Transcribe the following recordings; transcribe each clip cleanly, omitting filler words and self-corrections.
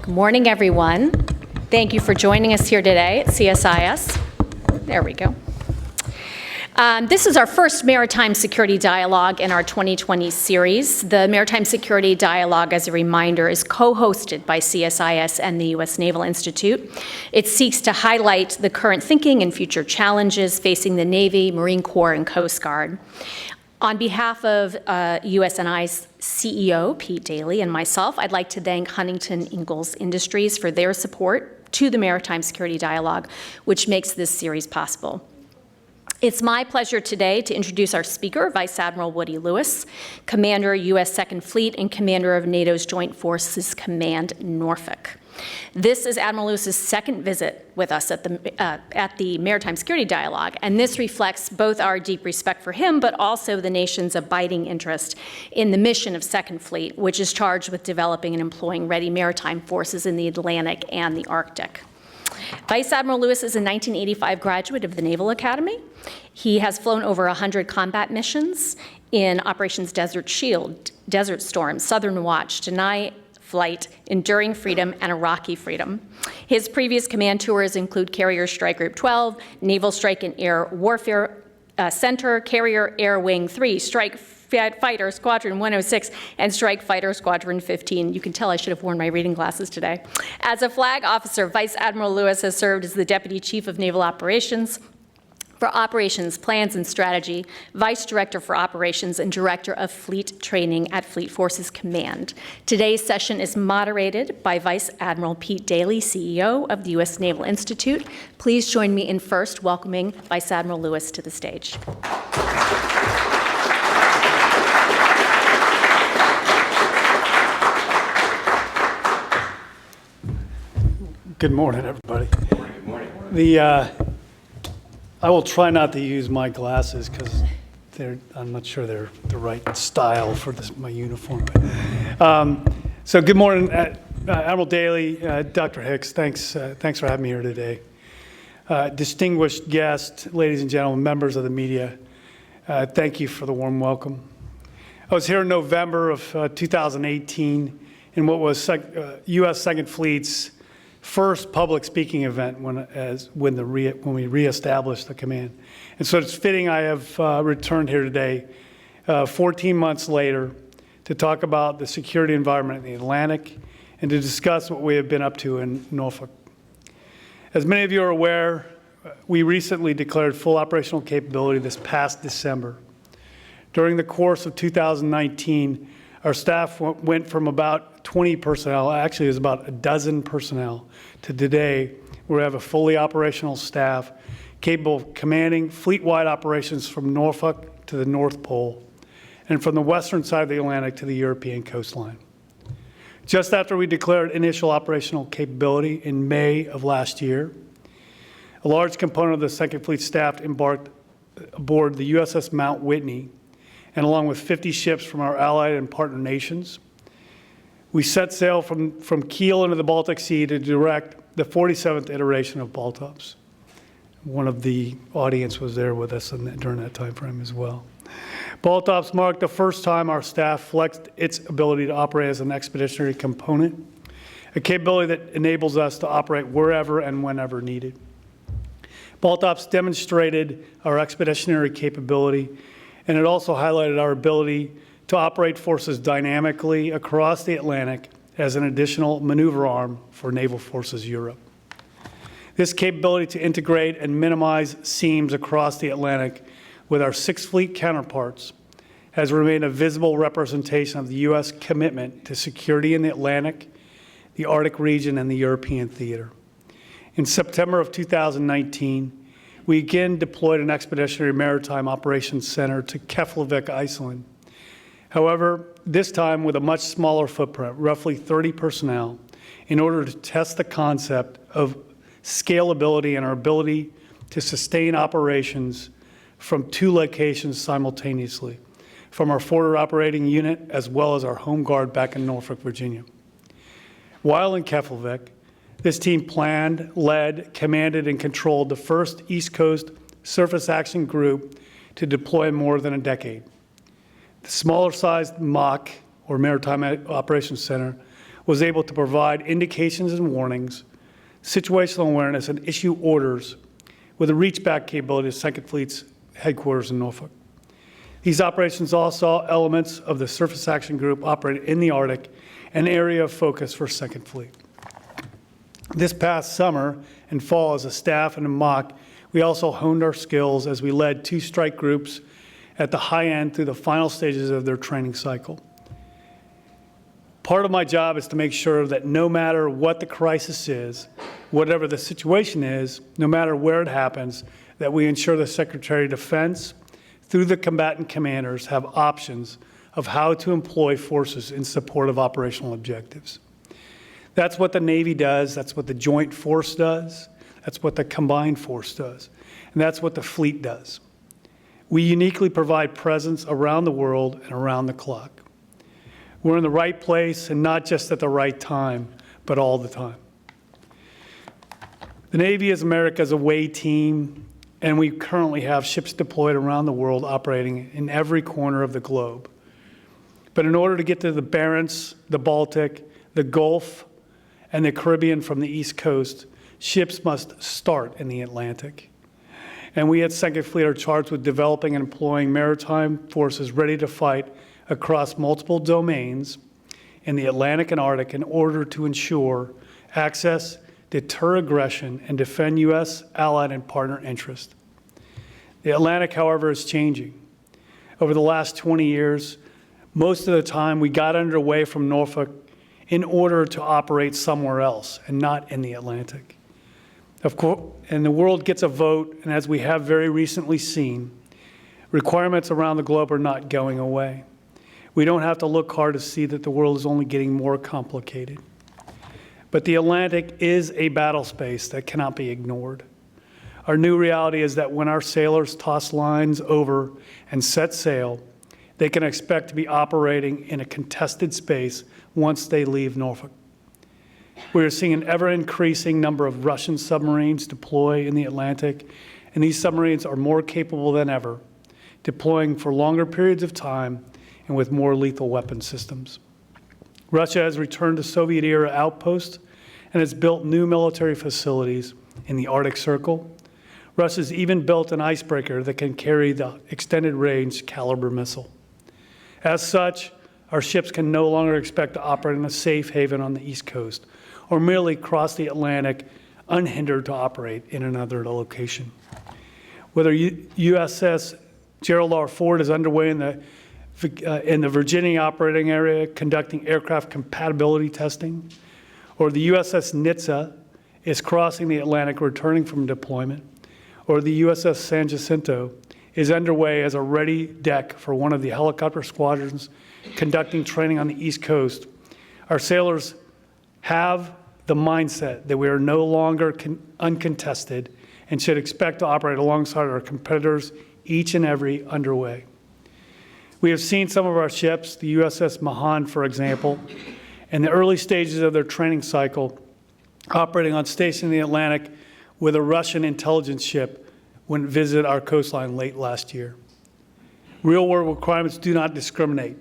Good morning, everyone. Thank you for joining us here today at CSIS. There we go. This is our first Maritime Security Dialogue in our 2020 series. The Maritime Security Dialogue, as a reminder, is co-hosted by CSIS and the U.S. Naval Institute. It seeks to highlight the current thinking and future challenges facing the Navy, Marine Corps, and Coast Guard. On behalf of USNI's CEO, Pete Daly, and myself, I'd like to thank Huntington Ingalls Industries for their support to the Maritime Security Dialogue, which makes this series possible. It's my pleasure today to introduce our speaker, Vice Admiral Woody Lewis, Commander, U.S. 2nd Fleet and Commander of NATO's Joint Forces Command Norfolk. This is Admiral Lewis's second visit with us at the Maritime Security Dialogue, and this reflects both our deep respect for him, but also the nation's abiding interest in the mission of 2nd Fleet, which is charged with developing and employing ready maritime forces in the Atlantic and the Arctic. Vice Admiral Lewis is a 1985 graduate of the Naval Academy. He has flown over 100 combat missions in Operations Desert Shield, Desert Storm, Southern Watch, Deny Flight, Enduring Freedom, and Iraqi Freedom. His previous command tours include Carrier Strike Group 12, Naval Strike and Air Warfare Center, Carrier Air Wing 3, Strike Fighter Squadron 106, and Strike Fighter Squadron 15. You can tell I should have worn my reading glasses today. As a flag officer, Vice Admiral Lewis has served as the Deputy Chief of Naval Operations for Operations, Plans, and Strategy, Vice Director for Operations, and Director of Fleet Training at Fleet Forces Command. Today's session is moderated by Vice Admiral Pete Daly, CEO of the U.S. Naval Institute. Please join me in first welcoming Vice Admiral Lewis to the stage. Good morning, everybody. Good morning. I will try not to use my glasses because I'm not sure they're the right style for my uniform. So good morning, Admiral Daly, Dr. Hicks. Thanks for having me here today. Distinguished guests, ladies and gentlemen, members of the media, thank you for the warm welcome. I was here in November of 2018 in what was U.S. 2nd Fleet's first public speaking event when we reestablished the command. And so it's fitting I have returned here today, 14 months later, to talk about the security environment in the Atlantic and to discuss what we have been up to in Norfolk. As many of you are aware, we recently declared full operational capability this past December. During the course of 2019, our staff went from about 20 personnel, actually it was about a dozen personnel, to today where we have a fully operational staff capable of commanding fleet-wide operations from Norfolk to the North Pole and from the western side of the Atlantic to the European coastline. Just after we declared initial operational capability in May of last year, a large component of the 2nd Fleet staff embarked aboard the USS Mount Whitney, and along with 50 ships from our allied and partner nations, we set sail from Kiel into the Baltic Sea to direct the 47th iteration of Baltops. One of the audience was there with us during that time frame as well. Baltops marked the first time our staff flexed its ability to operate as an expeditionary component, a capability that enables us to operate wherever and whenever needed. Baltops demonstrated our expeditionary capability, and it also highlighted our ability to operate forces dynamically across the Atlantic as an additional maneuver arm for Naval Forces Europe. This capability to integrate and minimize seams across the Atlantic with our 6th Fleet counterparts has remained a visible representation of the U.S. commitment to security in the Atlantic, the Arctic region, and the European theater. In September of 2019, we again deployed an Expeditionary Maritime Operations Center to Keflavik, Iceland. However, this time with a much smaller footprint, roughly 30 personnel, in order to test the concept of scalability and our ability to sustain operations from 2 locations simultaneously, from our forward operating unit as well as our home guard back in Norfolk, Virginia. While in Keflavik, this team planned, led, commanded, and controlled the first East Coast surface action group to deploy in more than a decade. The smaller sized MOC, or Maritime Operations Center, was able to provide indications and warnings, situational awareness, and issue orders with a reach-back capability to Second Fleet's headquarters in Norfolk. These operations also saw elements of the Surface Action Group operated in the Arctic, an area of focus for Second Fleet. This past summer and fall, as a staff and a mock, we also honed our skills as we led 2 strike groups at the high end through the final stages of their training cycle. Part of my job is to make sure that no matter what the crisis is, whatever the situation is, no matter where it happens, that we ensure the Secretary of Defense, through the combatant commanders, have options of how to employ forces in support of operational objectives. That's what the Navy does, that's what the Joint Force does, that's what the Combined Force does, and that's what the Fleet does. We uniquely provide presence around the world and around the clock. We're in the right place, and not just at the right time, but all the time. The Navy is America's away team, and we currently have ships deployed around the world operating in every corner of the globe. But in order to get to the Barents, the Baltic, the Gulf, and the Caribbean from the East Coast, ships must start in the Atlantic. And we at Second Fleet are charged with developing and employing maritime forces ready to fight across multiple domains in the Atlantic and Arctic in order to ensure access, deter aggression, and defend U.S. allied and partner interests. The Atlantic, however, is changing. Over the last 20 years, most of the time we got underway from Norfolk in order to operate somewhere else and not in the Atlantic. Of course, and the world gets a vote, and as we have very recently seen, requirements around the globe are not going away. We don't have to look hard to see that the world is only getting more complicated. But the Atlantic is a battle space that cannot be ignored. Our new reality is that when our sailors toss lines over and set sail, they can expect to be operating in a contested space once they leave Norfolk. We are seeing an ever-increasing number of Russian submarines deploy in the Atlantic, and these submarines are more capable than ever, deploying for longer periods of time and with more lethal weapon systems. Russia has returned to Soviet-era outposts and has built new military facilities in the Arctic Circle. Russia's even built an icebreaker that can carry the extended-range Caliber missile. As such, our ships can no longer expect to operate in a safe haven on the East Coast or merely cross the Atlantic unhindered to operate in another location. Whether USS Gerald R. Ford is underway in the Virginia operating area conducting aircraft compatibility testing, or the USS Nitsa is crossing the Atlantic returning from deployment, or the USS San Jacinto is underway as a ready deck for one of the helicopter squadrons conducting training on the East Coast, our sailors have the mindset that we are no longer uncontested and should expect to operate alongside our competitors each and every underway. We have seen some of our ships, the USS Mahan, for example, in the early stages of their training cycle, operating on station in the Atlantic with a Russian intelligence ship when it visited our coastline late last year. Real-world requirements do not discriminate.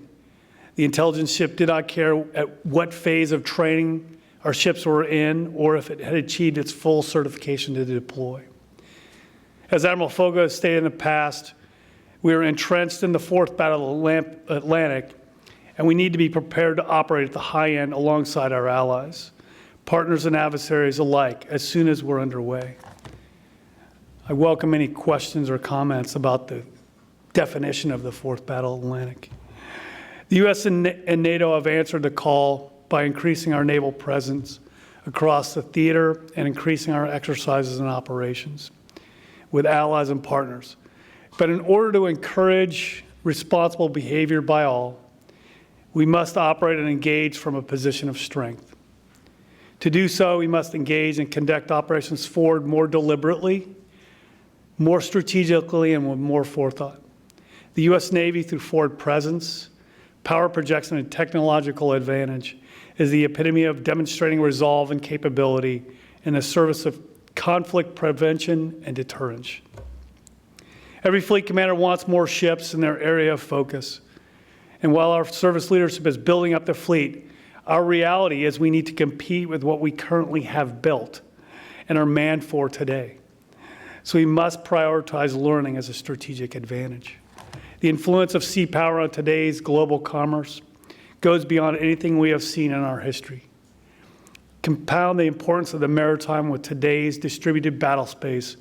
The intelligence ship did not care at what phase of training our ships were in or if it had achieved its full certification to deploy. As Admiral Fogo has stated in the past, we are entrenched in the fourth battle of the Atlantic, and we need to be prepared to operate at the high end alongside our allies, partners and adversaries alike, as soon as we're underway. I welcome any questions or comments about the definition of the fourth battle of the Atlantic. The U.S. and NATO have answered the call by increasing our naval presence across the theater and increasing our exercises and operations with allies and partners. But in order to encourage responsible behavior by all, we must operate and engage from a position of strength. To do so, we must engage and conduct operations forward more deliberately, more strategically, and with more forethought. The U.S. Navy, through forward presence, power projection, and technological advantage, is the epitome of demonstrating resolve and capability in the service of conflict prevention and deterrence. Every fleet commander wants more ships in their area of focus. And while our service leadership is building up the fleet, Our reality is we need to compete with what we currently have built and are manned for today. So we must prioritize learning as a strategic advantage. The influence of sea power on today's global commerce goes beyond anything we have seen in our history. Compound the importance of the maritime with today's distributed battle space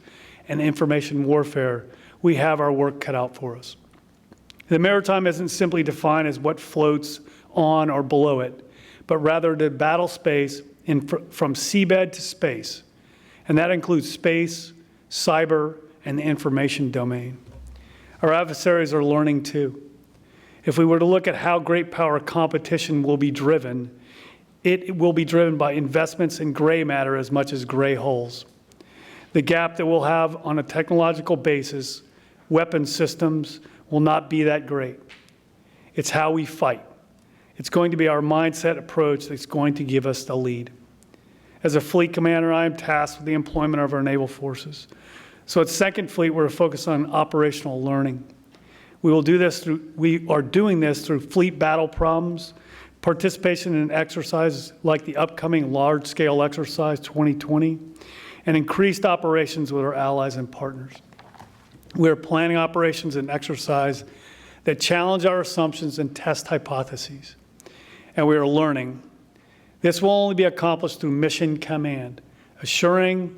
and information warfare, we have our work cut out for us. The maritime isn't simply defined as what floats on or below it, but rather the battle space from seabed to space. And that includes space, cyber, and the information domain. Our adversaries are learning too. If we were to look at how great power competition will be driven, it will be driven by investments in gray matter as much as gray holes. The gap that we'll have on a technological basis, weapon systems, will not be that great. It's how we fight. It's going to be our mindset approach that's going to give us the lead. As a fleet commander, I am tasked with the employment of our naval forces. So at Second Fleet, we're focused on operational learning. We are doing this through fleet battle problems, participation in exercises like the upcoming large-scale exercise 2020, and increased operations with our allies and partners. We are planning operations and exercise that challenge our assumptions and test hypotheses. And we are learning. This will only be accomplished through mission command, assuming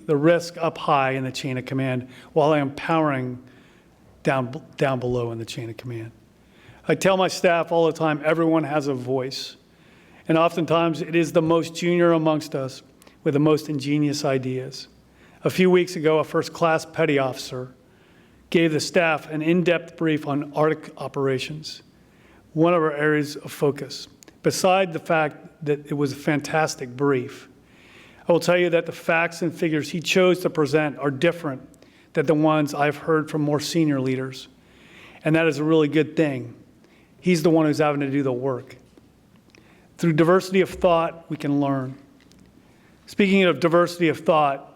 the risk up high in the chain of command while empowering down below in the chain of command. I tell my staff all the time, everyone has a voice. And oftentimes it is the most junior amongst us with the most ingenious ideas. A few weeks ago, a first-class petty officer gave the staff an in-depth brief on Arctic operations, one of our areas of focus. Beside the fact that it was a fantastic brief, I will tell you that the facts and figures he chose to present are different than the ones I've heard from more senior leaders. And that is a really good thing. He's the one who's having to do the work. Through diversity of thought, we can learn. Speaking of diversity of thought,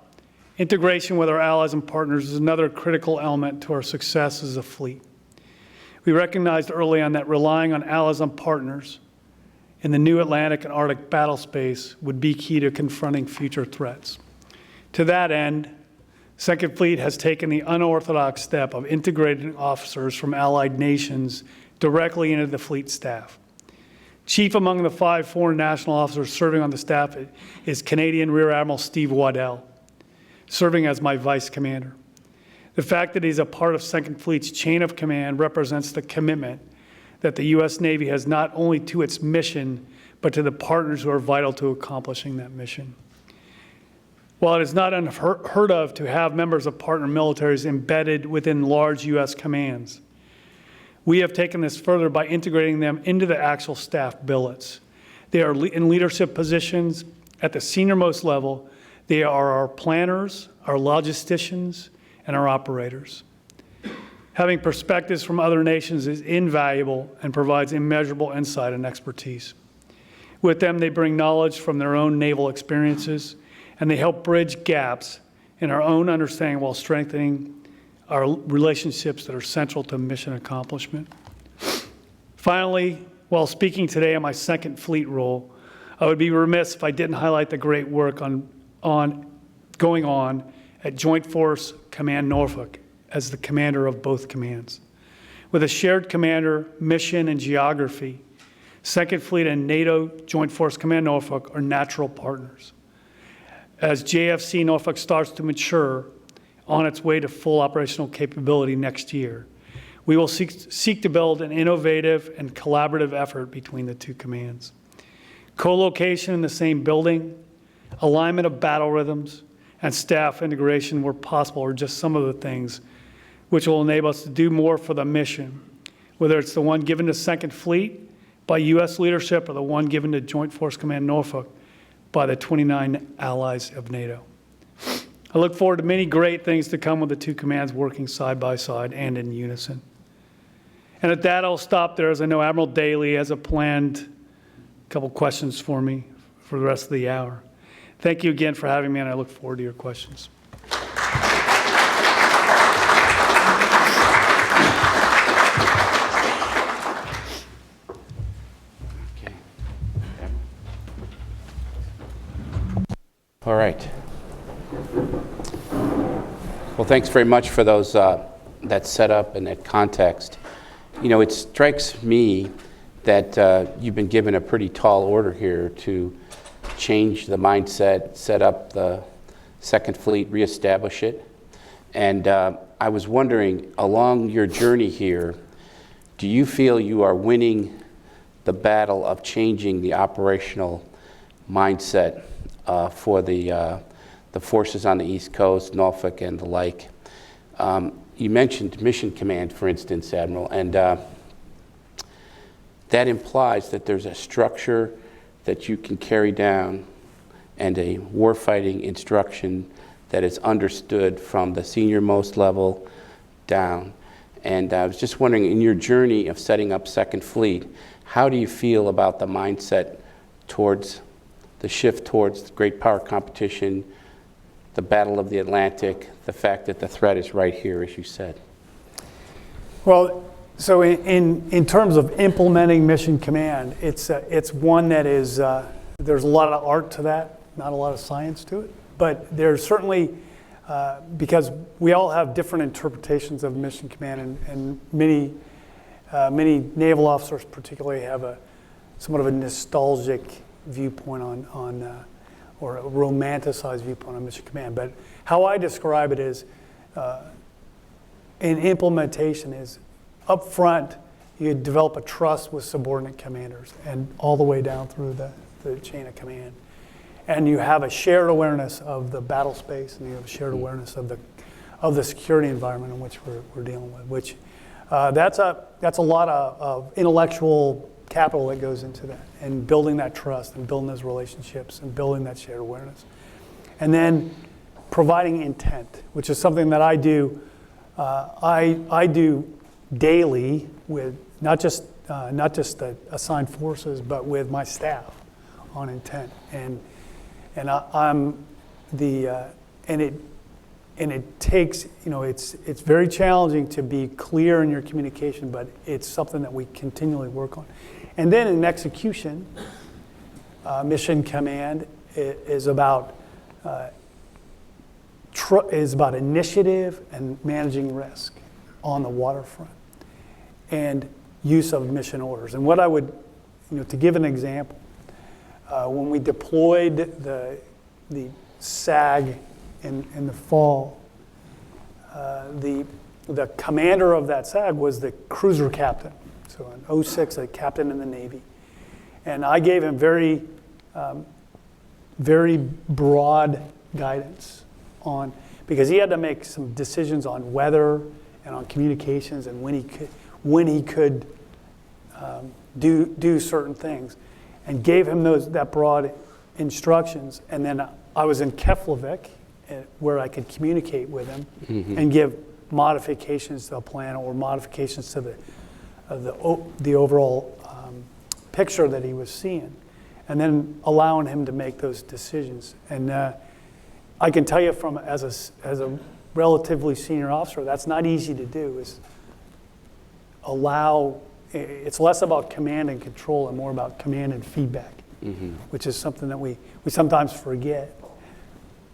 integration with our allies and partners is another critical element to our success as a fleet. We recognized early on that relying on allies and partners in the new Atlantic and Arctic battle space would be key to confronting future threats. To that end, Second Fleet has taken the unorthodox step of integrating officers from allied nations directly into the fleet staff. Chief among the 5 foreign national officers serving on the staff is Canadian Rear Admiral Steve Waddell, serving as my vice commander. The fact that he's a part of Second Fleet's chain of command represents the commitment that the U.S. Navy has not only to its mission, but to the partners who are vital to accomplishing that mission. While it is not unheard of to have members of partner militaries embedded within large U.S. commands, we have taken this further by integrating them into the actual staff billets. They are in leadership positions at the senior-most level. They are our planners, our logisticians, and our operators. Having perspectives from other nations is invaluable and provides immeasurable insight and expertise. With them, they bring knowledge from their own naval experiences, and they help bridge gaps in our own understanding while strengthening our relationships that are central to mission accomplishment. Finally, while speaking today on my Second Fleet role, I would be remiss if I didn't highlight the great work going on at Joint Force Command Norfolk as the commander of both commands. With a shared commander, mission, and geography, Second Fleet and NATO Joint Force Command Norfolk are natural partners. As JFC Norfolk starts to mature on its way to full operational capability next year, we will seek to build an innovative and collaborative effort between the two commands. Co-location in the same building, alignment of battle rhythms, and staff integration where possible are just some of the things which will enable us to do more for the mission, whether it's the one given to Second Fleet by U.S. leadership or the one given to Joint Force Command Norfolk by the 29 allies of NATO. I look forward to many great things to come with the two commands working side by side and in unison. And at that, I'll stop there, as I know Admiral Daly has a planned couple questions for me for the rest of the hour. Thank you again for having me, and I look forward to your questions. Okay. All right. Well, thanks very much for those that setup and that context. You know, it strikes me that you've been given a pretty tall order here to change the mindset, set up the Second Fleet, reestablish it. And I was wondering, along your journey here, do you feel you are winning the battle of changing the operational mindset for the forces on the East Coast, Norfolk and the like? You mentioned Mission Command, for instance, Admiral, and that implies that there's a structure that you can carry down and a warfighting instruction that is understood from the senior-most level down. And I was just wondering, in your journey of setting up Second Fleet, how do you feel about the mindset towards the shift towards great power competition, the Battle of the Atlantic, the fact that the threat is right here, as you said? Well, so in terms of implementing Mission Command, it's one that is, there's a lot of art to that, not a lot of science to it. But there's certainly, because we all have different interpretations of Mission Command, and many naval officers particularly have somewhat of a nostalgic viewpoint on or a romanticized viewpoint on Mission Command. But how I describe it is, in implementation is, up front, you develop a trust with subordinate commanders and all the way down through the chain of command. And you have a shared awareness of the battle space, and you have a shared awareness of the security environment in which we're dealing with, which that's a lot of intellectual capital that goes into that, and building that trust and building those relationships and building that shared awareness. And then providing intent, which is something that I do. I do daily with not just the assigned forces, but with my staff on intent. And it takes, you know, it's very challenging to be clear in your communication, but it's something that we continually work on. And then in execution, Mission Command is about initiative and managing risk on the waterfront, and use of mission orders. And what I would, to give an example, when we deployed the SAG in the fall, the commander of that SAG was the cruiser captain, so an 06, a captain in the Navy. And I gave him very broad guidance because he had to make some decisions on weather and on communications and when he could do certain things, and gave him that broad instructions. And then I was in Keflavik, where I could communicate with him and give modifications to the plan or modifications to the overall picture that he was seeing, and then allowing him to make those decisions. And I can tell you, as a relatively senior officer, that's not easy to do. It's less about command and control and more about command and feedback, which is something that we sometimes forget.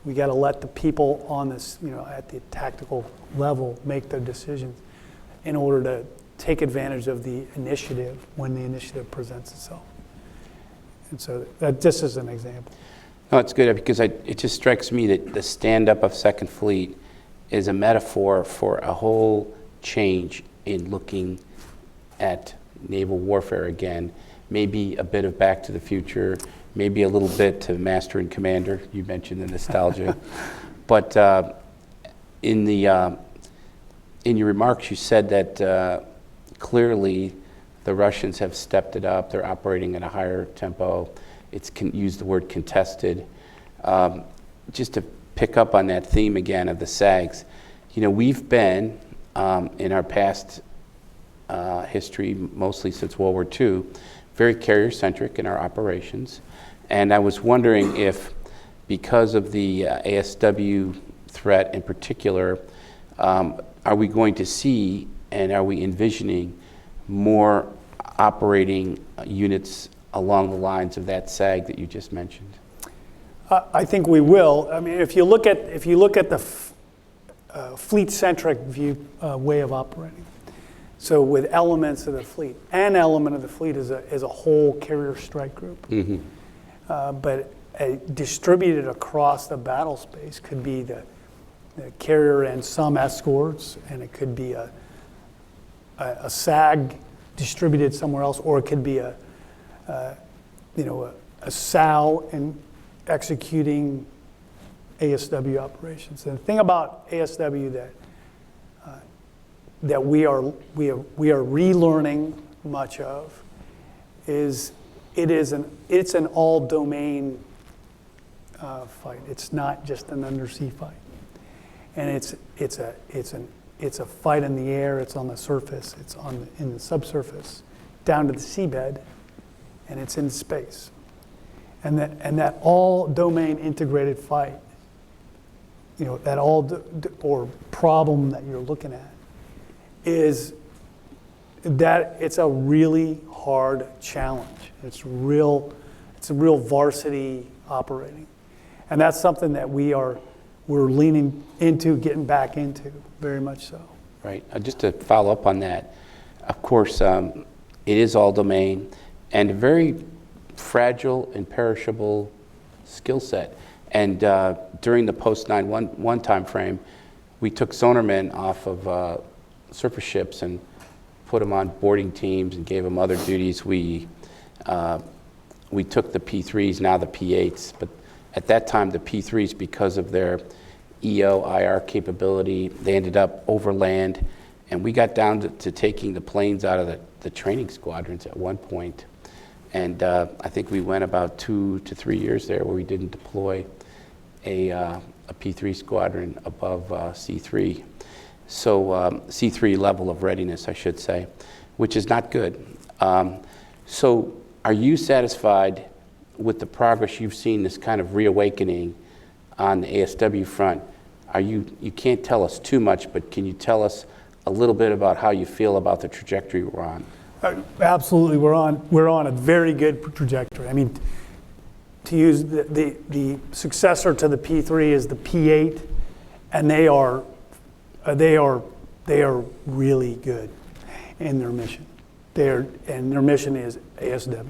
We got to let the people on this, at the tactical level, make their decisions in order to take advantage of the initiative when the initiative presents itself. And so that just as an example. No, it's good, because it just strikes me that the stand-up of Second Fleet is a metaphor for a whole change in looking at naval warfare again. Maybe a bit of Back to the Future, maybe a little bit to Master and Commander. You mentioned the nostalgia. But in your remarks, you said that clearly the Russians have stepped it up. They're operating at a higher tempo. Use the word contested. Just to pick up on that theme again of the SAGs, we've been, in our past history, mostly since World War II, very carrier-centric in our operations. And I was wondering if, because of the ASW threat in particular, are we going to see, and are we envisioning more operating units along the lines of that SAG that you just mentioned? I think we will. I mean, if you look at the fleet-centric view way of operating, so with elements of the fleet, an element of the fleet is a whole carrier strike group, but distributed across the battle space could be the carrier and some escorts, and it could be a SAG distributed somewhere else, or it could be a SAL and executing ASW operations. And the thing about ASW that we are relearning much of is it's an all domain fight. It's not just an undersea fight, and it's a fight in the air. It's on the surface. It's in the subsurface, down to the seabed, and it's in space. And that all domain integrated fight, that or problem that you're looking at, is that it's a really hard challenge. It's a real varsity operating, and that's something that we're leaning into, getting back into, very much so. Right. Just to follow up on that, of course, it is all domain and a very fragile and perishable skill set. And during the post 9/11 time frame, we took sonarmen off of surface ships and put them on boarding teams and gave them other duties. We took the P3s, now the P8s, but at that time the P3s, because of their EO, IR capability, they ended up overland, and we got down to taking the planes out of the training squadrons at one point. And I think we went about 2 to 3 years there where we didn't deploy a P3 squadron above C3. So C3 level of readiness, I should say, which is not good. So are you satisfied with the progress you've seen, this kind of reawakening on the ASW front? You can't tell us too much, but can you tell us a little bit about how you feel about the trajectory we're on? Absolutely, we're on a very good trajectory. I mean, to use the successor to the P3 is the P8, and they are really good in their mission. And their mission is ASW.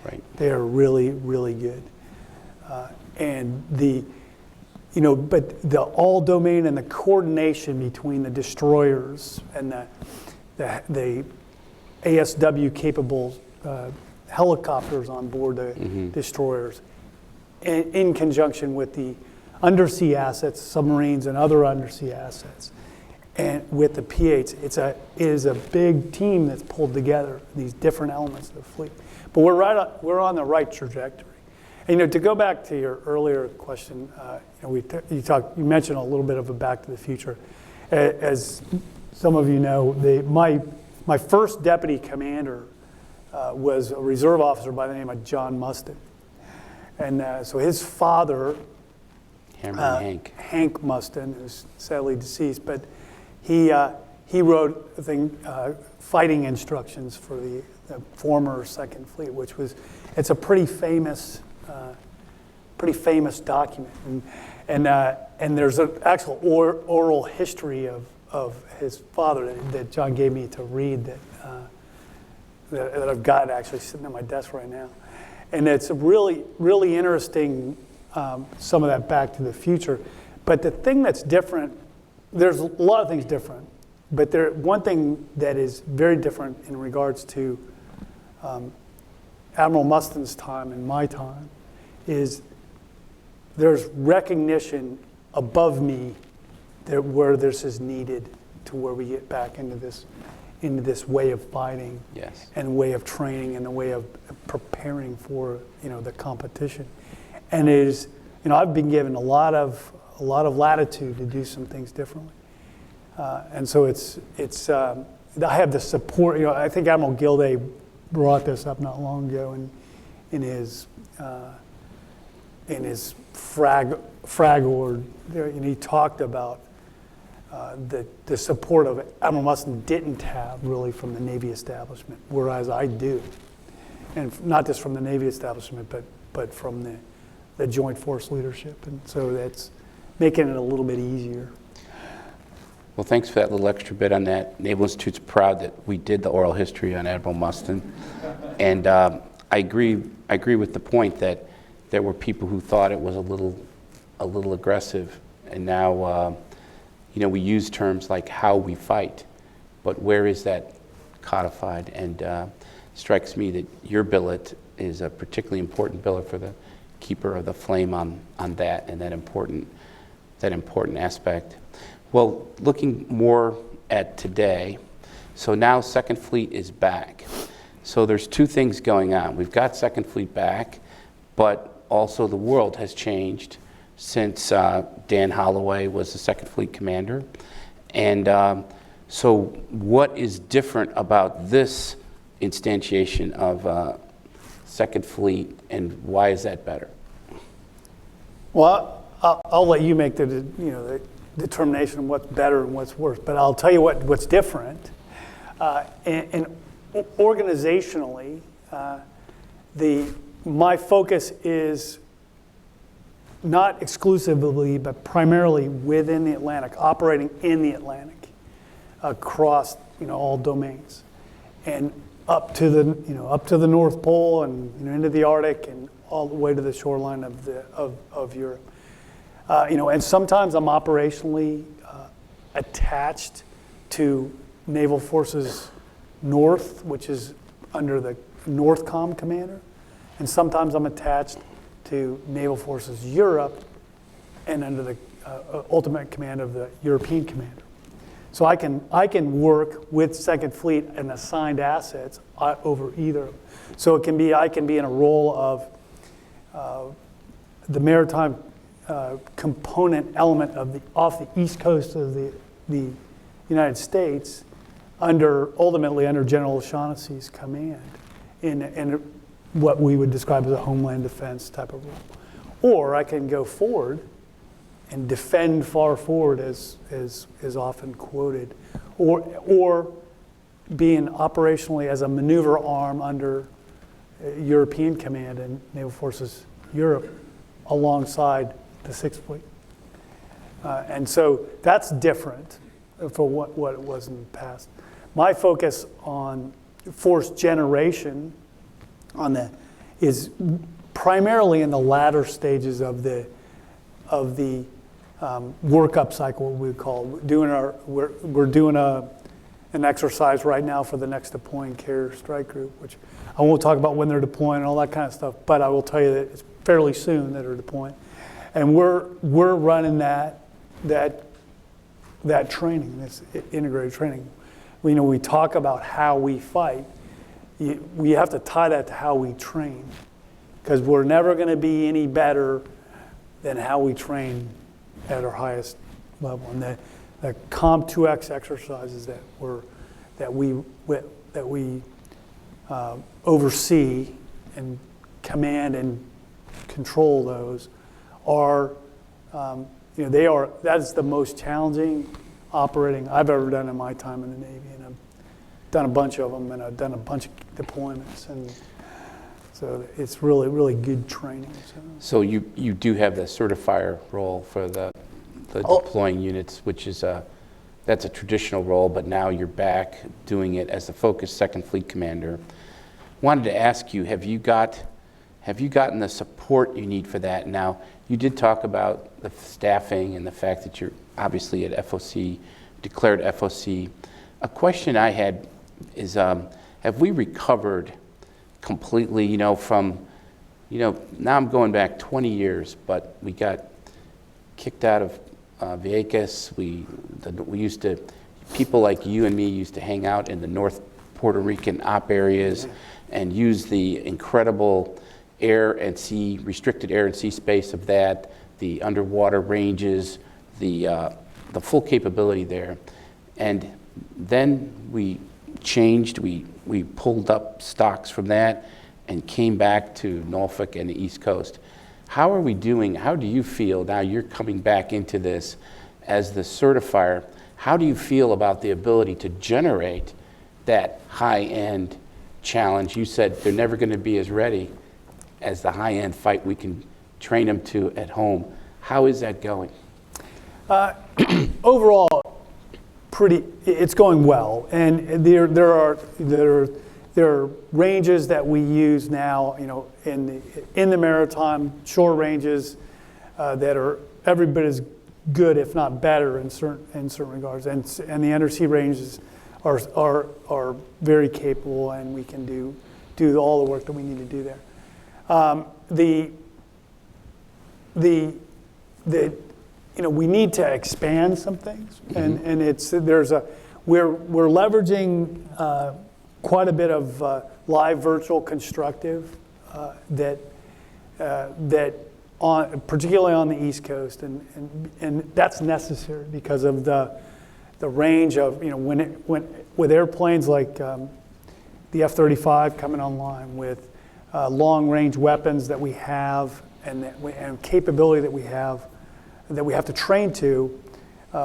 Right. They are really, really good. But the all domain and the coordination between the destroyers and the ASW capable helicopters on board the destroyers, in conjunction with the undersea assets, submarines and other undersea assets, and with the P8s, it is a big team that's pulled together, these different elements of the fleet. But we're on the right trajectory. And to go back to your earlier question, you mentioned a little bit of a Back to the Future. As some of you know, my first deputy commander was a reserve officer by the name of John Mustin. And so his father, Hank Mustin, who's sadly deceased, but he wrote the thing, fighting instructions for the former Second Fleet, it's a pretty famous document, and there's an actual oral history of his father that John gave me to read that I've got actually sitting at my desk right now, and it's really, really interesting, some of that Back to the Future. But the thing that's different, there's a lot of things different, but one thing that is very different in regards to Admiral Mustin's time and my time is there's recognition above me that where this is needed to where we get back into this way of fighting, yes, and way of training and the way of preparing for the competition. And it is, I've been given a lot of latitude to do some things differently, and so I have the support. I think Admiral Gilday brought this up not long ago in his frag ord. And he talked about the support of Admiral Mustin didn't have really from the Navy establishment, whereas I do, and not just from the Navy establishment, but from the joint force leadership. And so that's making it a little bit easier. Well, thanks for that little extra bit on that. Naval Institute's proud that we did the oral history on Admiral Mustin. And I agree with the point that there were people who thought it was a little aggressive. And now, we use terms like how we fight, but where is that codified? And strikes me that your billet is a particularly important billet for the keeper of the flame on that and that important aspect. Well, looking more at today, so now Second Fleet is back. So there's two things going on. We've got Second Fleet back, but also the world has changed since Dan Holloway was the Second Fleet commander. And so what is different about this instantiation of Second Fleet, and why is that better? Well, I'll let you make the determination of what's better and what's worse, but I'll tell you what's different. And organizationally, my focus is not exclusively, but primarily within the Atlantic, operating in the Atlantic, across all domains, and up to the North Pole and into the Arctic and all the way to the shoreline of Europe. And sometimes I'm operationally attached to Naval Forces North, which is under the NORTHCOM commander, and sometimes I'm attached to Naval Forces Europe and under the ultimate command of the European commander. So I can work with Second Fleet and assigned assets over either. So I can be in a role of the maritime component element off the east coast of the United States, ultimately under General O'Shaughnessy's command, in what we would describe as a homeland defense type of role. Or I can go forward and defend far forward, as often quoted, or being operationally as a maneuver arm under European command and Naval Forces Europe alongside the Sixth Fleet. And so that's different for what it was in the past. My focus on force generation is primarily in the latter stages of the workup cycle, we call. We're doing an exercise right now for the next deploying carrier strike group, which I won't talk about when they're deploying and all that kind of stuff, but I will tell you that it's fairly soon that are deploying. And we're running that training, this integrated training. We talk about how we fight. We have to tie that to how we train, because we're never going to be any better than how we train at our highest level. And the COM2X exercises that we oversee and command and control those are, that is the most challenging operating I've ever done in my time in the Navy, and I've done a bunch of them, and I've done a bunch of deployments, and so it's really, really good training. So you do have the certifier role for the deploying units, which is that's a traditional role, but now you're back doing it as the focused Second Fleet commander. Wanted to ask you, have you gotten the support you need for that? Now, you did talk about the staffing and the fact that you're obviously at FOC, declared FOC. A question I had is, have we recovered completely, from, now I'm going back 20 years, but we got kicked out of Vieques. We used to, people like you and me used to hang out in the North Puerto Rican op areas and use the incredible air and sea, restricted air and sea space of that, the underwater ranges, the full capability there. And then we changed, we pulled up stocks from that and came back to Norfolk and the East Coast. How are we doing? How do you feel now you're coming back into this as the certifier? How do you feel about the ability to generate that high-end challenge? You said they're never going to be as ready as the high-end fight we can train them to at home. How is that going? Overall, it's going well, and there are ranges that we use now, in the maritime, shore ranges that are every bit as good, if not better, in certain regards, and the undersea ranges are very capable, and we can do all the work that we need to do there. We need to expand some things, and we're leveraging quite a bit of live virtual constructive that particularly on the East Coast, and that's necessary because of the range of with airplanes like the F-35 coming online, with long range weapons that we have and capability that we have to train to,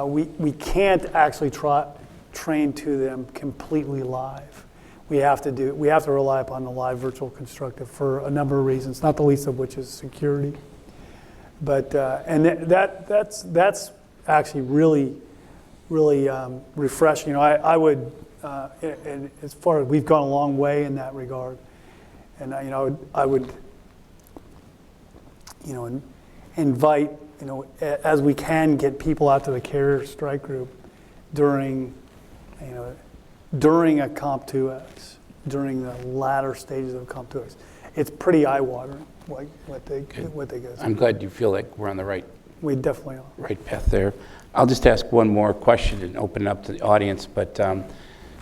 we can't actually train to them completely live. We have to rely upon the live virtual constructive for a number of reasons, not the least of which is security. But and that's actually really refreshing. I would, and as far as we've gone a long way in that regard, and I would invite, as we can get people out to the carrier strike group during a Comp 2X, during the latter stages of Comp 2X. It's pretty eye-watering what they go through. I'm glad you feel like we're on the right We definitely are. right path there. I'll just ask one more question and open it up to the audience, but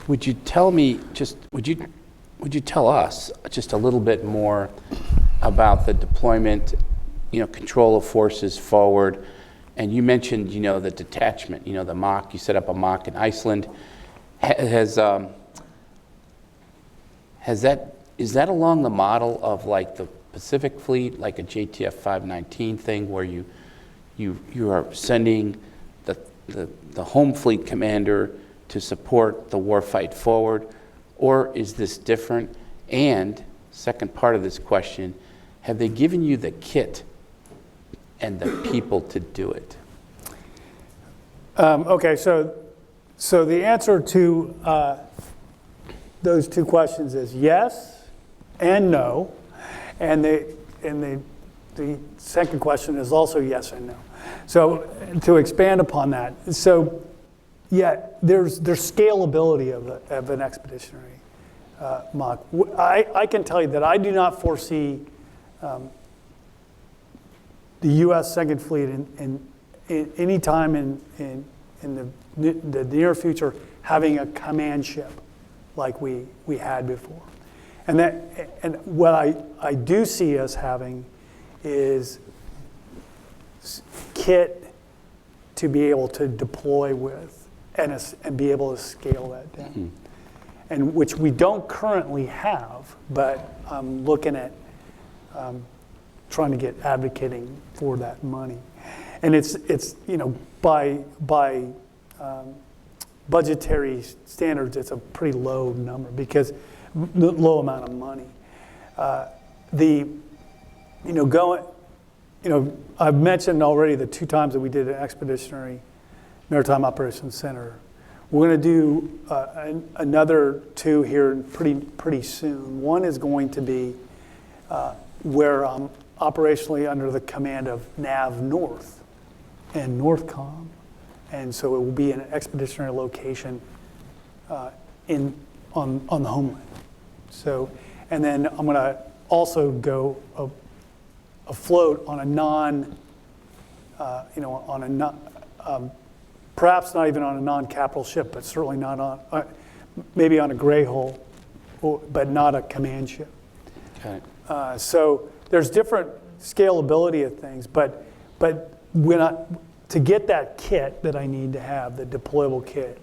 would you tell us just a little bit more about the deployment, control of forces forward? And you mentioned, the detachment, the MOC. You set up a MOC in Iceland. Is that along the model of like the Pacific Fleet, like a JTF 519 thing, where you are sending the home fleet commander to support the warfight forward, or is this different? And second part of this question, have they given you the kit and the people to do it? Okay, so the answer to those two questions is yes and no, and the second question is also yes and no. So to expand upon that, so yeah, there's scalability of an expeditionary MOC. I can tell you that I do not foresee the U.S. Second Fleet in any time in the near future having a command ship like we had before. And what I do see us having is kit to be able to deploy with and be able to scale that down. Mm-hmm. And which we don't currently have, but I'm looking at trying to get advocating for that money. And it's by budgetary standards, it's a pretty low number because low amount of money. I've mentioned already the 2 times that we did an expeditionary maritime operations center. We're going to do another 2 here pretty soon. One is going to be where I'm operationally under the command of Nav North and Northcom, and so it will be an expeditionary location on the homeland. So, and then I'm going to also go afloat on perhaps not even on a non-capital ship, but certainly not on, maybe on a gray hull, but not a command ship. Okay. So there's different scalability of things, but to get that kit that I need to have, the deployable kit,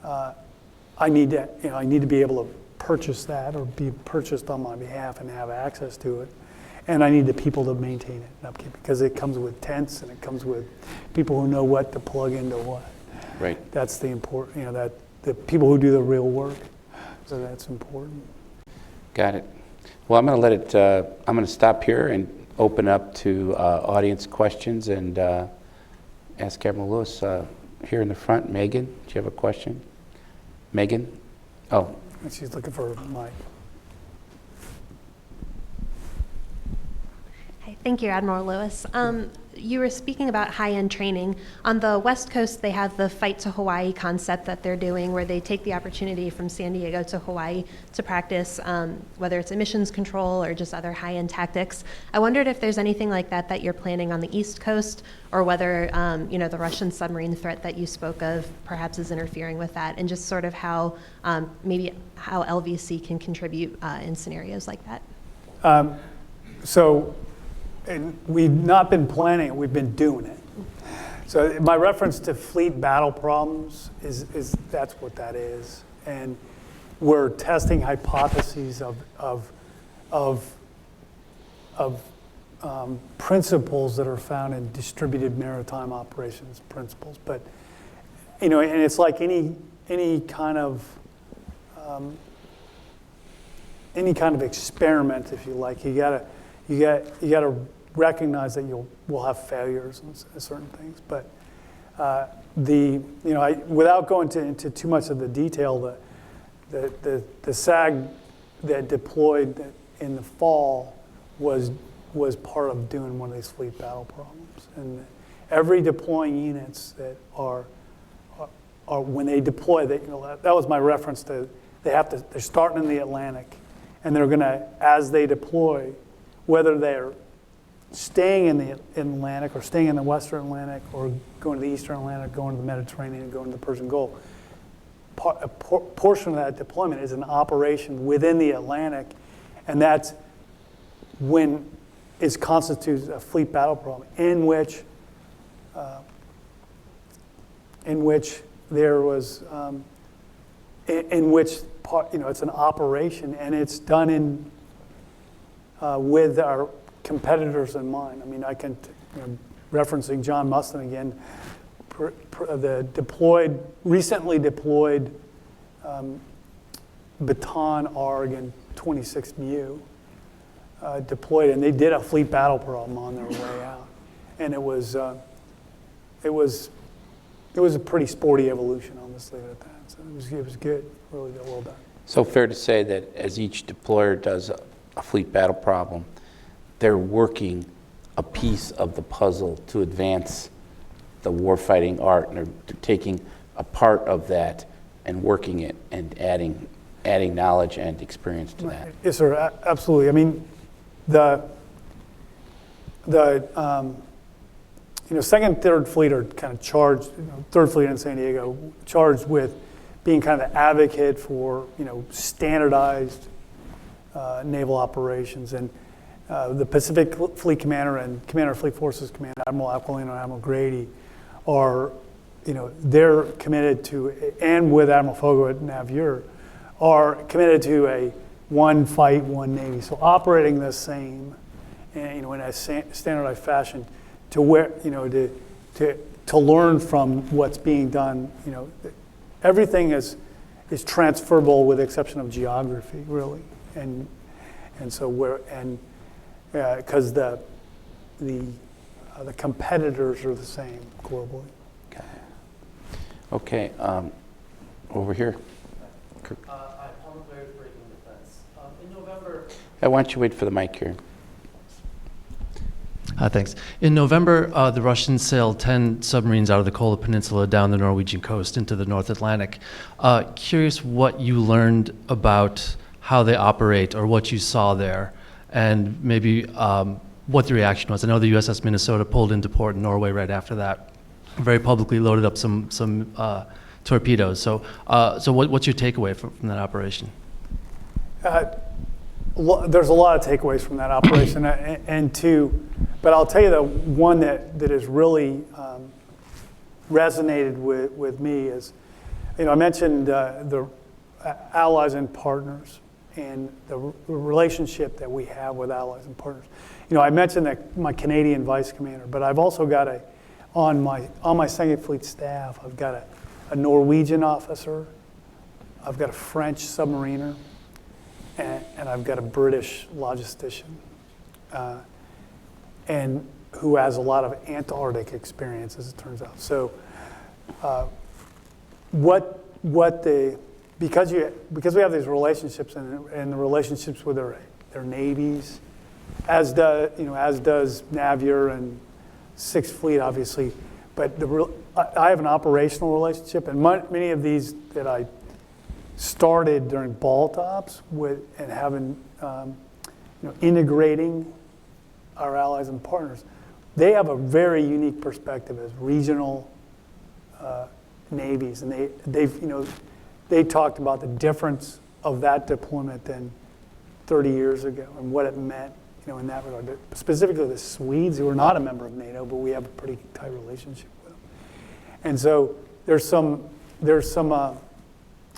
I need to be able to purchase that or be purchased on my behalf and have access to it. And I need the people to maintain it and upkeep it because it comes with tents and it comes with people who know what to plug into what. Right. That's the important, that the people who do the real work. So that's important. Got it. Well, I'm going to stop here and open up to audience questions and ask Admiral Lewis here in the front. Megan, do you have a question? Megan? Oh, She's looking for a mic. Hi, thank you, Admiral Lewis. You were speaking about high-end training. On the West Coast, they have the Fight to Hawaii concept that they're doing, where they take the opportunity from San Diego to Hawaii to practice, whether it's emissions control or just other high-end tactics. I wondered if there's anything like that that you're planning on the East Coast, or whether the Russian submarine threat that you spoke of perhaps is interfering with that, and just sort of how maybe how LVC can contribute in scenarios like that. And we've not been planning it, we've been doing it. So my reference to fleet battle problems is that's what that is. And we're testing hypotheses of principles that are found in distributed maritime operations principles. But, and it's like any kind of experiment, if you like. You gotta recognize that we'll have failures in certain things. But without going into too much of the detail, the SAG that deployed in the fall was part of doing one of these fleet battle problems. And every deploying units that are when they deploy, that was my reference to they're starting in the Atlantic, and they're gonna, as they deploy, whether they're staying in the Atlantic or staying in the Western Atlantic or going to the Eastern Atlantic, going to the Mediterranean, and going to the Persian Gulf, a portion of that deployment is an operation within the Atlantic, and that's when it constitutes a fleet battle problem in which there was it's an operation, and it's done with our competitors in mind. I mean, I can, referencing John Mustin again, the recently deployed Baton, Oregon 26 MU deployed, and they did a fleet battle problem on their way out, and it was a pretty sporty evolution. I'll just leave it at that. So it was good, really well done. so fair to say that as each deployer does a fleet battle problem, they're working a piece of the puzzle to advance the warfighting art, and they're taking a part of that and working it and adding knowledge and experience to that. Yes, sir, absolutely. I mean, the second, third fleet are kind of charged. Third fleet in San Diego charged with being kind of the advocate for standardized naval operations, and the Pacific Fleet Commander and Commander of Fleet Forces Command, Admiral Aquilino and Admiral Grady, are, they're committed to, and with Admiral Fogo at Navier, are committed to a one fight, one Navy. So operating the same, and, in a standardized fashion, to where, to learn from what's being done. Everything is transferable with the exception of geography, really, and so because the competitors are the same globally. Okay, over here. I apologize for breaking the fence. In November. Why don't you wait for the mic here? Thanks. In November, the Russians sailed 10 submarines out of the Kola Peninsula down the Norwegian coast into the North Atlantic. Curious what you learned about how they operate or what you saw there, and maybe what the reaction was. I know the USS Minnesota pulled into port in Norway right after that, very publicly loaded up some torpedoes. So what's your takeaway from that operation? There's a lot of takeaways from that operation, but I'll tell you the one that has really resonated with me is, I mentioned the allies and partners and the relationship that we have with allies and partners. I mentioned that my Canadian vice commander, but I've also got on my Second Fleet staff, I've got a Norwegian officer, I've got a French submariner, and I've got a British logistician. and who has a lot of Antarctic experience, as it turns out. So because we have these relationships and the relationships with their navies, as does Navier and Sixth Fleet, obviously. But I have an operational relationship, and many of these that I started during ball tops with, and having integrating our allies and partners, they have a very unique perspective as regional navies, and they talked about the difference of that deployment than 30 years ago and what it meant, in that regard. Specifically, the Swedes, who are not a member of NATO, but we have a pretty tight relationship with them. And so there's some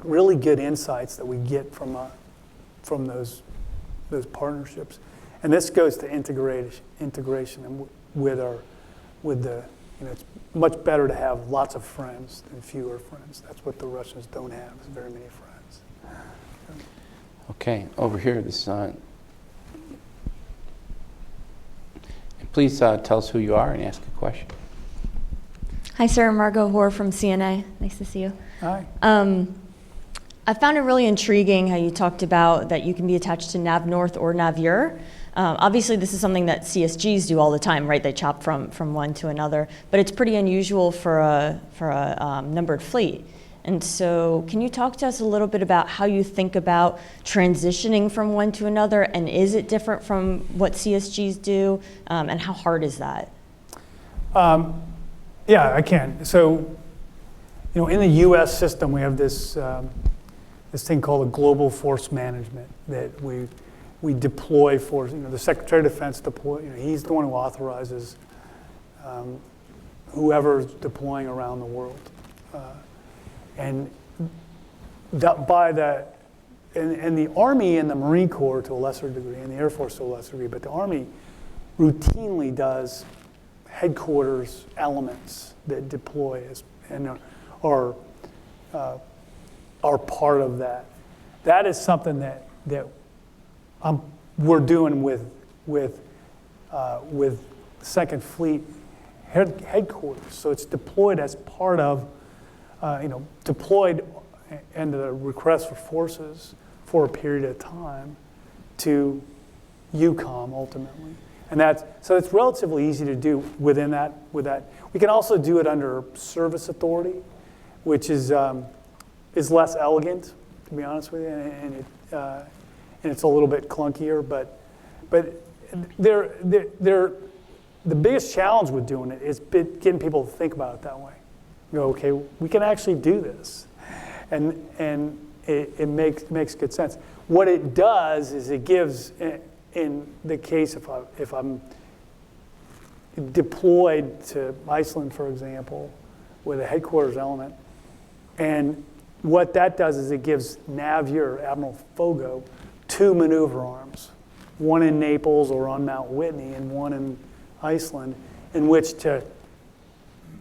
really good insights that we get from those partnerships. And this goes to integration and it's much better to have lots of friends than fewer friends. That's what the Russians don't have, is very many friends. Okay, over here, this please tell us who you are and ask a question. Hi, sir. Margot Hoare from CNA. Nice to see you. Hi. I found it really intriguing how you talked about that you can be attached to NAV North or Navier. Obviously, this is something that CSGs do all the time, right? They chop from one to another, but it's pretty unusual for a numbered fleet. And so can you talk to us a little bit about how you think about transitioning from one to another, and is it different from what CSGs do, and how hard is that? Yeah, I can. So, in the U.S. system, we have this thing called a global force management that we deploy for. The Secretary of Defense deploy. He's the one who authorizes whoever's deploying around the world. And the Army and the Marine Corps to a lesser degree, and the Air Force to a lesser degree, but the Army routinely does headquarters elements that deploy and are part of that. That is something that we're doing with Second Fleet headquarters. So it's deployed as part of. Deployed and the request for forces for a period of time to EUCOM ultimately. And so it's relatively easy to do with that. We can also do it under service authority, which is less elegant, to be honest with you, and it's a little bit clunkier, but the biggest challenge with doing it is getting people to think about it that way. Go, okay, we can actually do this, and it makes good sense. What it does is it gives, in the case if I'm deployed to Iceland, for example, with a headquarters element, and what that does is it gives Navier, Admiral Fogo, 2 maneuver arms, one in Naples or on Mount Whitney, and one in Iceland, in which to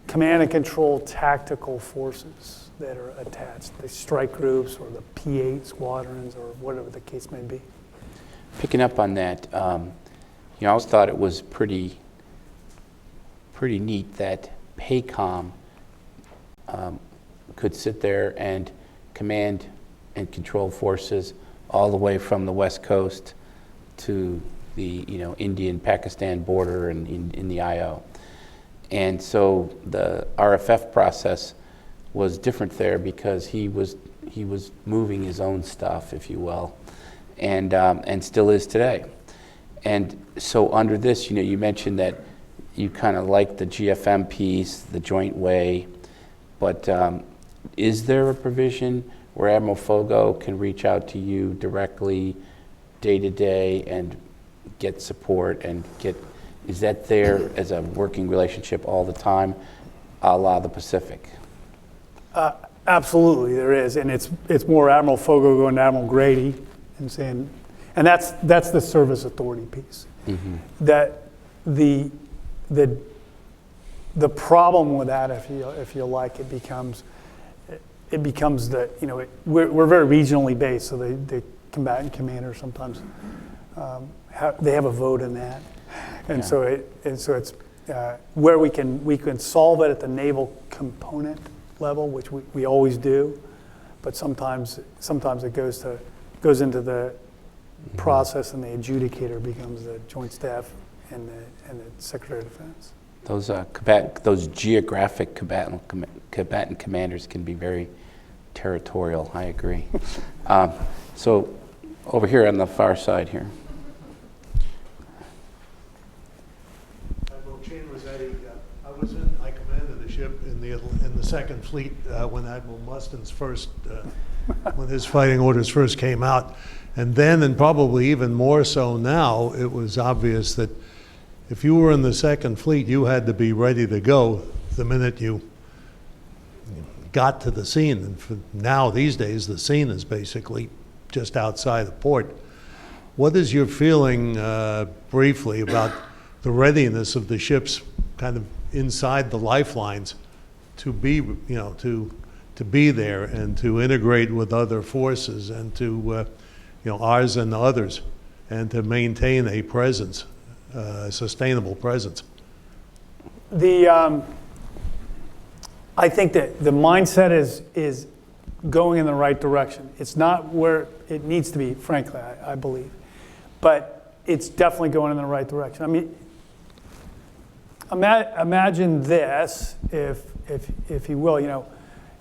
command and control tactical forces that are attached, the strike groups or the P-8 squadrons or whatever the case may be. Picking up on that, I always thought it was pretty neat that PACOM could sit there and command and control forces all the way from the West Coast to the Indian-Pakistan border and in the IO. And so the RFF process was different there because he was moving his own stuff, if you will, and still is today. And so under this, you mentioned that you kind of like the GFM piece, the joint way, but is there a provision where Admiral Fogo can reach out to you directly, day to day, and get support and is that there as a working relationship all the time, a la the Pacific? Absolutely, there is, and it's more Admiral Fogo going to Admiral Grady and saying, and that's the service authority piece. Mm-hmm. That the problem with that, if you like, it becomes that we're very regionally based, so the combatant commander sometimes they have a vote in that. And so it's where we can solve it at the naval component level, which we always do, but sometimes it goes into the process, and the adjudicator becomes the Joint Staff and the Secretary of Defense. Those geographic combatant commanders can be very territorial. I agree. So over here on the far side here. I commanded the ship in the Second Fleet when Admiral Mustin's when his fighting orders first came out, and then, and probably even more so now, it was obvious that if you were in the Second Fleet, you had to be ready to go the minute you got to the scene. And for now, these days, the scene is basically just outside the port. What is your feeling, briefly, about the readiness of the ships kind of inside the lifelines to be, to be there and to integrate with other forces and to, ours and others, and to maintain a presence, a sustainable presence? I think that the mindset is going in the right direction. It's not where it needs to be, frankly, I believe, but it's definitely going in the right direction. I mean, imagine this, if you will.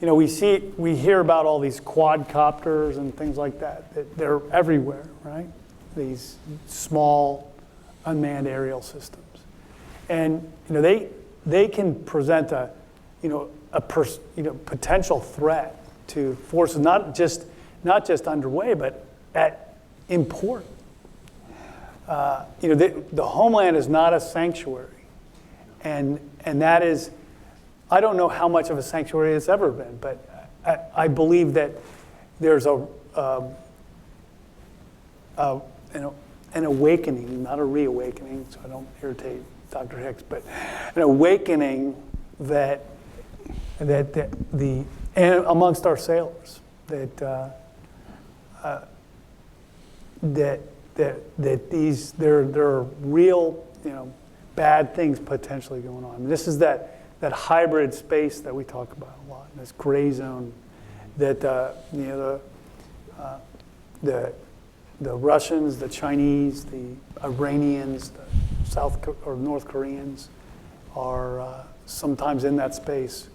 We hear about all these quadcopters and things like that. They're everywhere, right? These small unmanned aerial systems, and they can present a potential threat to forces not just underway, but in port. The homeland is not a sanctuary. And that is, I don't know how much of a sanctuary it's ever been, but I believe that there's an awakening, not a reawakening, so I don't irritate Dr. Hicks, but an awakening that and amongst our sailors there are real bad things potentially going on. I mean, this is that hybrid space that we talk about a lot, this gray zone that the Russians, the Chinese, the Iranians, the North Koreans are sometimes in that space,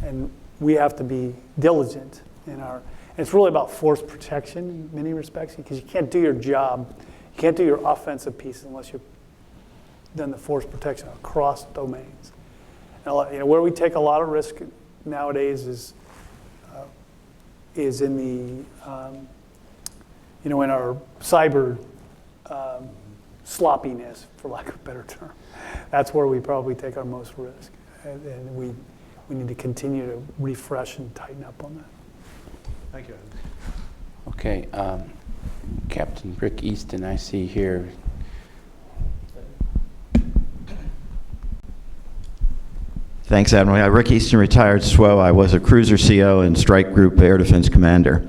and we have to be diligent in our. And it's really about force protection in many respects, because you can't do your job, you can't do your offensive piece unless you've done the force protection across domains. And where we take a lot of risk nowadays is in the in our cyber sloppiness, for lack of a better term. That's where we probably take our most risk, and we need to continue to refresh and tighten up on that. Thank you. Okay, Captain Rick Easton, I see here. Thanks, Admiral. Rick Easton, retired SWO. I was a cruiser CO and strike group air defense commander.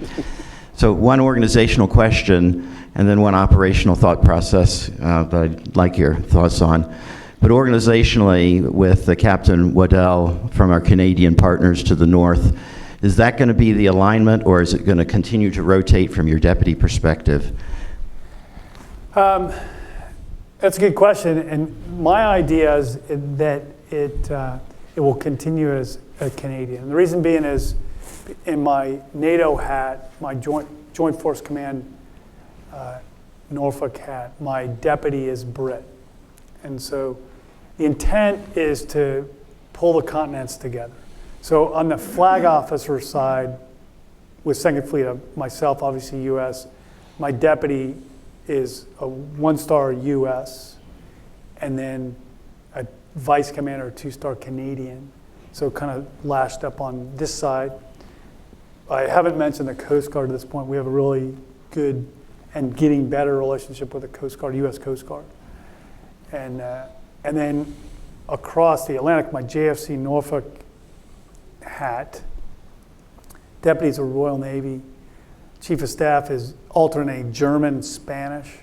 So one organizational question and then one operational thought process that I'd like your thoughts on. But organizationally, with Captain Waddell from our Canadian partners to the north, is that going to be the alignment, or is it going to continue to rotate from your deputy perspective? That's a good question, and my idea is that it will continue as a Canadian. The reason being is, in my NATO hat, my Joint Forces Command Norfolk hat, my deputy is Brit. And so the intent is to pull the continents together. So on the flag officer side, with Second Fleet, myself, obviously U.S., my deputy is a one-star U.S., and then a vice commander, a two-star Canadian. So kind of lashed up on this side. I haven't mentioned the Coast Guard at this point. We have a really good and getting better relationship with the Coast Guard, U.S. Coast Guard. And then across the Atlantic, my JFC Norfolk hat, deputies of Royal Navy, Chief of Staff is alternate German, Spanish,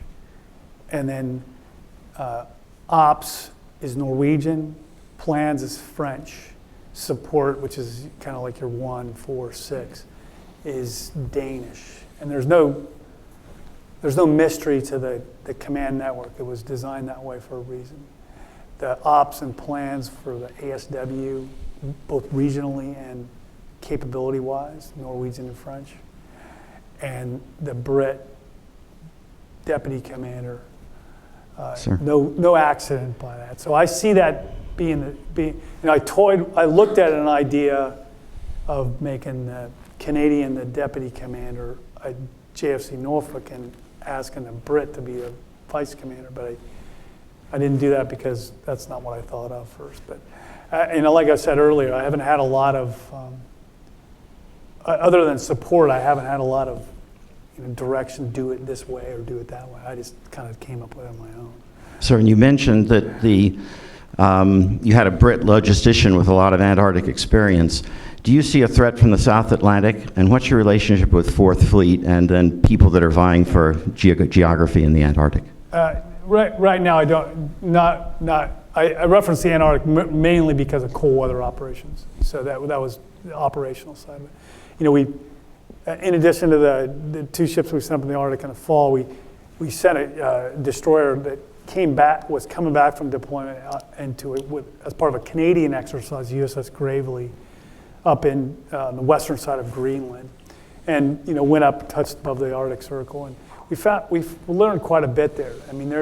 and then Ops is Norwegian, plans is French, support, which is kind of like your 1, 4, 6, is Danish. And there's no mystery to the command network. It was designed that way for a reason. The ops and plans for the ASW, both regionally and capability-wise, Norwegian and French, and the Brit deputy commander, no accident by that. So I see that I looked at an idea of making the Canadian the deputy commander at JFC Norfolk and asking the Brit to be the vice commander, but I didn't do that because that's not what I thought of first. But like I said earlier, I haven't had a lot of, other than support, I haven't had a lot of direction, do it this way or do it that way. I just kind of came up with it on my own. Sir, and you mentioned that you had a Brit logistician with a lot of Antarctic experience. Do you see a threat from the South Atlantic? And what's your relationship with 4th Fleet and then people that are vying for geography in the Antarctic? Right now, I don't. I referenced the Antarctic mainly because of cold weather operations. So that was the operational side of it. We, in addition to the 2 ships we sent up in the Arctic in the fall, we sent a destroyer that was coming back from deployment into it as part of a Canadian exercise, USS Gravely, up in the western side of Greenland, and went up, touched above the Arctic Circle, and we've learned quite a bit there. I mean,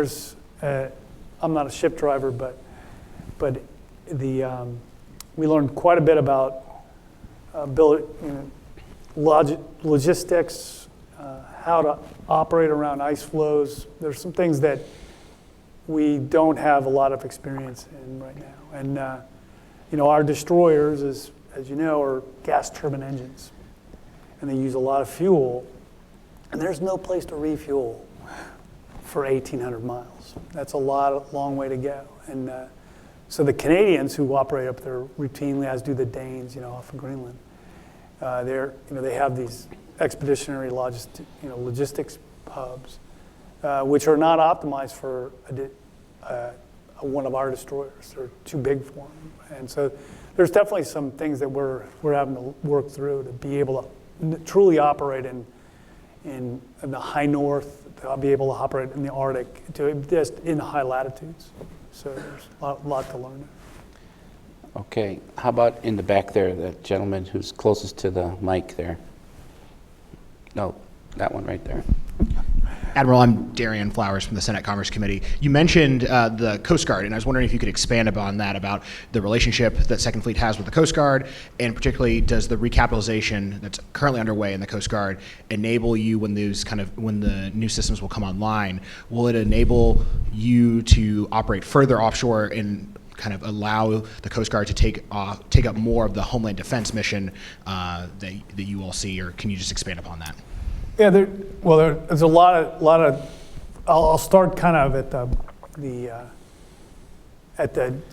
I'm not a ship driver, but we learned quite a bit about logistics, how to operate around ice flows. There's some things that we don't have a lot of experience in right now. And our destroyers, as you know, are gas turbine engines, and they use a lot of fuel, and there's no place to refuel for 1,800 miles. That's a long way to go. And so the Canadians who operate up there routinely, as do the Danes, off of Greenland, they have these expeditionary logistics hubs, which are not optimized for one of our destroyers. They're too big for them. And so there's definitely some things that we're having to work through to be able to truly operate in the high north, to be able to operate in the Arctic, just in the high latitudes. So there's a lot to learn. Okay, how about in the back there, the gentleman who's closest to the mic there? No, that one right there. Admiral, I'm Darian Flowers from the Senate Commerce Committee. You mentioned the Coast Guard, and I was wondering if you could expand upon that, about the relationship that Second Fleet has with the Coast Guard, and particularly does the recapitalization that's currently underway in the Coast Guard enable you, when the new systems will come online, will it enable you to operate further offshore and kind of allow the Coast Guard to take up more of the Homeland Defense mission that you all see, or can you just expand upon that? Yeah, there's a lot of. I'll start kind of at the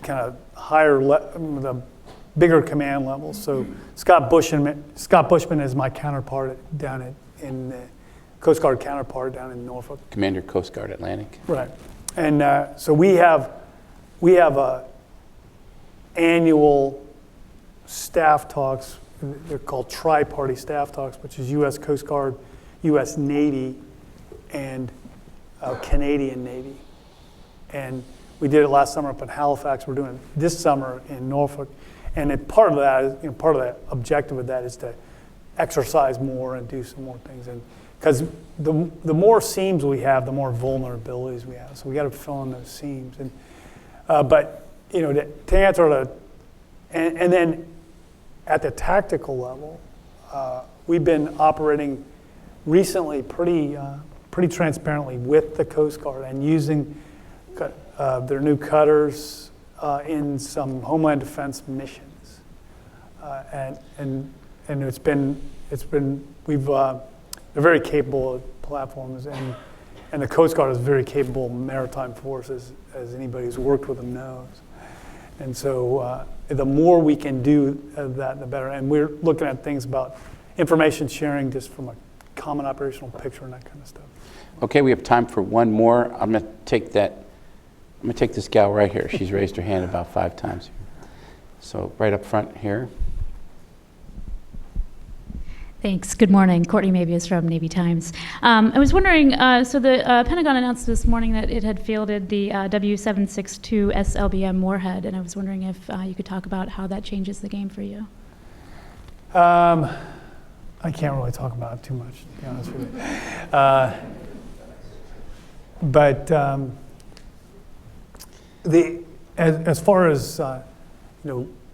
kind of higher, the bigger command levels. So Scott Bushman is my counterpart down in the Coast Guard counterpart down in Norfolk. Commander Coast Guard Atlantic. Right, and so we have annual staff talks. They're called tri-party staff talks, which is U.S. Coast Guard, U.S. Navy, and Canadian Navy. And we did it last summer up in Halifax. We're doing it this summer in Norfolk. And part of that, part of the objective of that is to exercise more and do some more things. And because the more seams we have, the more vulnerabilities we have. So we got to fill in those seams. And but to answer and then at the tactical level, we've been operating recently pretty transparently with the Coast Guard and using their new cutters in some Homeland Defense missions, and it's been they're very capable platforms, and the Coast Guard is very capable maritime forces, as anybody who's worked with them knows. And so the more we can do that, the better. And we're looking at things about information sharing just from a common operational picture and that kind of stuff. Okay, we have time for one more. I'm going to take that I'm going to take this gal right here. She's raised her hand about 5 times. So right up front here. Thanks. Good morning. Courtney Mabius from Navy Times. I was wondering, so the Pentagon announced this morning that it had fielded the W76 SLBM Warhead, and I was wondering if you could talk about how that changes the game for you. I can't really talk about it too much, to be honest with you. But as far as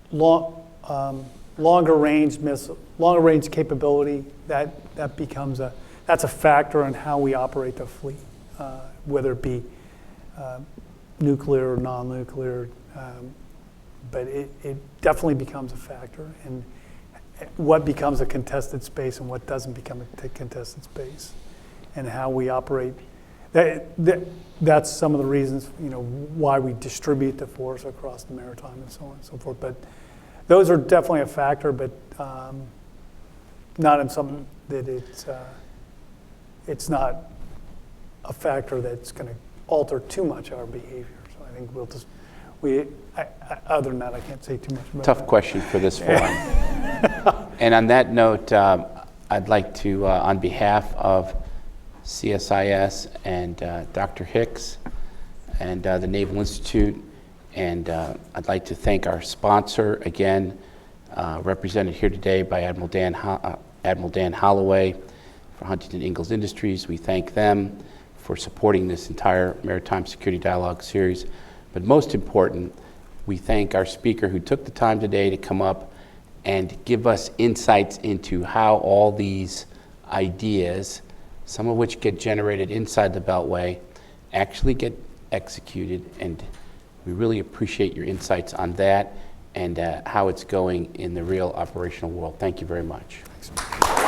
longer range capability, that becomes that's a factor in how we operate the fleet, whether it be nuclear or non-nuclear. But it definitely becomes a factor in what becomes a contested space and what doesn't become a contested space, and how we operate. That's some of the reasons, why we distribute the force across the maritime and so on and so forth. But those are definitely a factor, but not in something that it's not a factor that's going to alter too much our behavior. So I think other than that, I can't say too much about Tough that. question for this forum. And on that note, I'd like to, on behalf of CSIS and Dr. Hicks and the Naval Institute, and I'd like to thank our sponsor again, represented here today by Admiral Dan Holloway for Huntington Ingalls Industries. We thank them for supporting this entire Maritime Security Dialogue series. But most important, we thank our speaker who took the time today to come up and give us insights into how all these ideas, some of which get generated inside the Beltway, actually get executed. And we really appreciate your insights on that and how it's going in the real operational world. Thank you very much. Thanks.